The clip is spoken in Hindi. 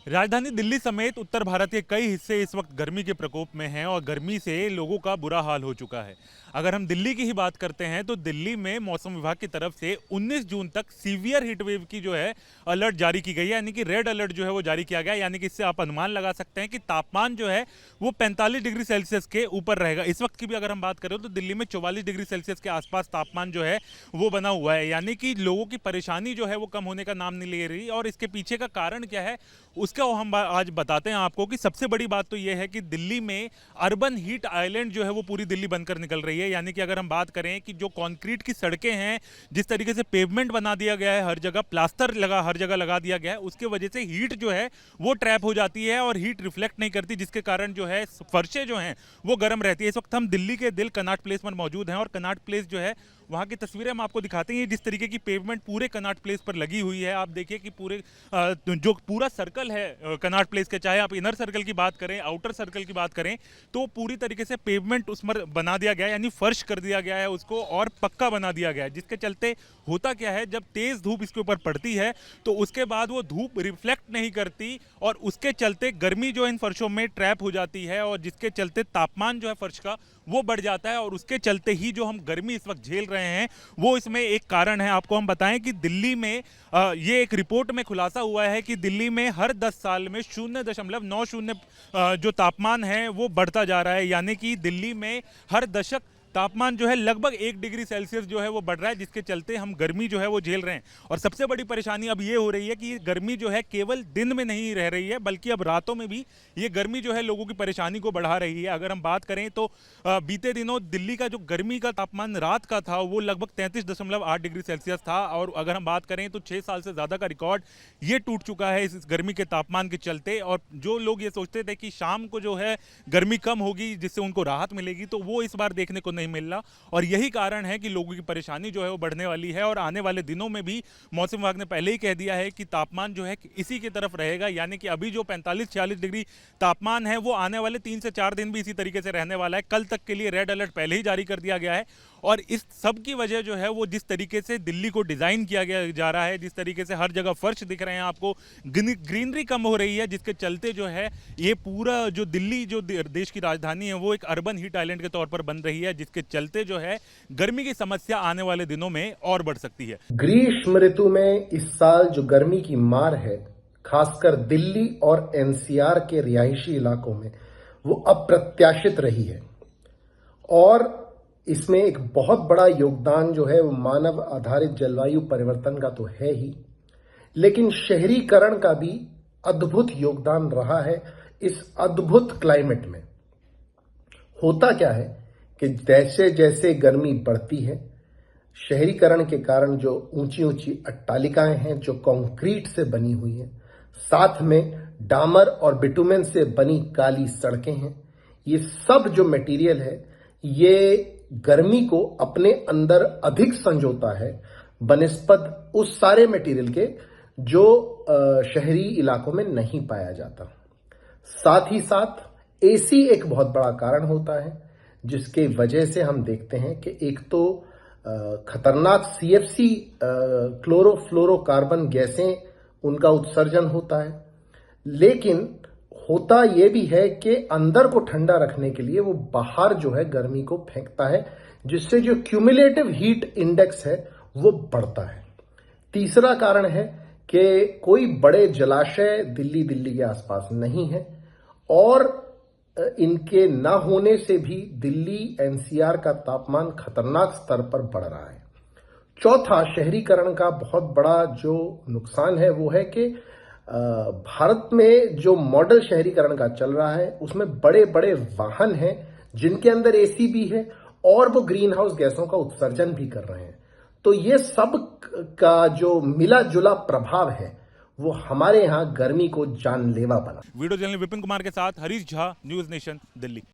राजधानी दिल्ली समेत उत्तर भारत के कई हिस्से इस वक्त गर्मी के प्रकोप में हैं और गर्मी से लोगों का बुरा हाल हो चुका है। अगर हम दिल्ली की ही बात करते हैं तो दिल्ली में मौसम विभाग की तरफ से 19 जून तक सीवियर हीट वेव की जो है अलर्ट जारी की गई है, यानी कि रेड अलर्ट जो है वो जारी किया गया है। यानी कि इससे आप अनुमान लगा सकते हैं कि तापमान जो है वो 45 डिग्री सेल्सियस के ऊपर रहेगा। इस वक्त की भी अगर हम बात करें तो दिल्ली में 44 डिग्री सेल्सियस के आसपास तापमान जो है वो बना हुआ है। यानी कि लोगों की परेशानी जो है वो कम होने का नाम नहीं ले रही। और इसके पीछे का कारण क्या है उसका हम आज बताते हैं आपको कि सबसे बड़ी बात तो यह है कि दिल्ली में अर्बन हीट आइलैंड जो है वो पूरी दिल्ली बनकर निकल रही है। यानी कि अगर हम बात करें कि जो कंक्रीट की सड़कें हैं, जिस तरीके से पेवमेंट बना दिया गया है, हर जगह प्लास्टर हर जगह लगा दिया गया है, उसके वजह से हीट जो है वो ट्रैप हो जाती है और हीट रिफ्लेक्ट नहीं करती, जिसके कारण जो है फर्शें जो हैं वो गर्म रहती है। इस वक्त हम दिल्ली के दिल कनॉट प्लेस पर मौजूद हैं और कनॉट प्लेस जो है वहाँ की तस्वीरें हम आपको दिखाते हैं। जिस तरीके की पेवमेंट पूरे कनॉट प्लेस पर लगी हुई है, आप देखिए कि पूरे जो पूरा सर्कल है कनॉट प्लेस के, चाहे आप इनर सर्कल की बात करें, आउटर सर्कल की बात करें, तो पूरी तरीके से पेवमेंट उस पर बना दिया गया है, यानी फर्श कर दिया गया है उसको और पक्का बना दिया गया है। जिसके चलते होता क्या है, जब तेज धूप इसके ऊपर पड़ती है तो उसके बाद वो धूप रिफ्लेक्ट नहीं करती और उसके चलते गर्मी जो इन फर्शों में ट्रैप हो जाती है और जिसके चलते तापमान जो है फर्श का वो बढ़ जाता है और उसके चलते ही जो हम गर्मी इस वक्त झेल रहे हैं वो इसमें एक कारण है। आपको हम बताएं कि दिल्ली में ये एक रिपोर्ट में खुलासा हुआ है कि दिल्ली में हर 10 साल में 0.90 जो तापमान है वो बढ़ता जा रहा है। यानी कि दिल्ली में हर दशक तापमान जो है लगभग 1 डिग्री सेल्सियस जो है वो बढ़ रहा है, जिसके चलते हम गर्मी जो है वो झेल रहे हैं। और सबसे बड़ी परेशानी अब ये हो रही है कि गर्मी जो है केवल दिन में नहीं रह रही है, बल्कि अब रातों में भी ये गर्मी जो है लोगों की परेशानी को बढ़ा रही है। अगर हम बात करें तो बीते दिनों दिल्ली का जो गर्मी का तापमान रात का था वो लगभग 33.8 डिग्री सेल्सियस था। और अगर हम बात करें तो 6 साल से ज़्यादा का रिकॉर्ड ये टूट चुका है इस गर्मी के तापमान के चलते। और जो लोग ये सोचते थे कि शाम को जो है गर्मी कम होगी जिससे उनको राहत मिलेगी, तो वो इस बार देखने को नहीं मिल रहा। और यही कारण है कि लोगों की परेशानी जो है वो बढ़ने वाली है। और आने वाले दिनों में भी मौसम विभाग ने पहले ही कह दिया है कि तापमान जो है इसी की तरफ रहेगा। यानी कि अभी जो 45-46 डिग्री तापमान है वो आने वाले 3 से 4 दिन भी इसी तरीके से रहने वाला है। कल तक के लिए रेड अलर्ट पहले ही जारी कर दिया गया है। और इस सब की वजह जो है वो जिस तरीके से दिल्ली को डिजाइन किया गया जा रहा है, जिस तरीके से हर जगह फर्श दिख रहे हैं आपको, ग्रीनरी कम हो रही है, जिसके चलते जो है ये पूरा जो दिल्ली जो देश की राजधानी है वो एक अर्बन हीट आइलैंड के तौर पर बन रही है, जिसके चलते जो है गर्मी की समस्या आने वाले दिनों में और बढ़ सकती है। ग्रीष्म ऋतु में इस साल जो गर्मी की मार है, खासकर दिल्ली और एनसीआर के रिहायशी इलाकों में, वो अप्रत्याशित रही है। और इसमें एक बहुत बड़ा योगदान जो है वो मानव आधारित जलवायु परिवर्तन का तो है ही, लेकिन शहरीकरण का भी अद्भुत योगदान रहा है इस अद्भुत क्लाइमेट में। होता क्या है कि जैसे जैसे गर्मी बढ़ती है, शहरीकरण के कारण जो ऊंची ऊंची अट्टालिकाएं हैं जो कंक्रीट से बनी हुई हैं, साथ में डामर और बिटुमेन से बनी काली सड़कें हैं, ये सब जो मटेरियल है ये गर्मी को अपने अंदर अधिक संजोता है बनिस्बत उस सारे मटेरियल के जो शहरी इलाकों में नहीं पाया जाता। साथ ही साथ एसी एक बहुत बड़ा कारण होता है, जिसके वजह से हम देखते हैं कि एक तो खतरनाक सीएफसी क्लोरोफ्लोरोकार्बन गैसें उनका उत्सर्जन होता है, लेकिन होता यह भी है कि अंदर को ठंडा रखने के लिए वो बाहर जो है गर्मी को फेंकता है, जिससे जो क्यूमुलेटिव हीट इंडेक्स है वो बढ़ता है। तीसरा कारण है कि कोई बड़े जलाशय दिल्ली के आसपास नहीं है और इनके ना होने से भी दिल्ली एनसीआर का तापमान खतरनाक स्तर पर बढ़ रहा है। चौथा, शहरीकरण का बहुत बड़ा जो नुकसान है वो है कि भारत में जो मॉडल शहरीकरण का चल रहा है उसमें बड़े बड़े वाहन हैं जिनके अंदर एसी भी है और वो ग्रीन हाउस गैसों का उत्सर्जन भी कर रहे हैं। तो ये सब का जो मिला जुला प्रभाव है वो हमारे यहाँ गर्मी को जानलेवा बना। वीडियो जर्नलिस्ट विपिन कुमार के साथ हरीश झा, न्यूज नेशन, दिल्ली।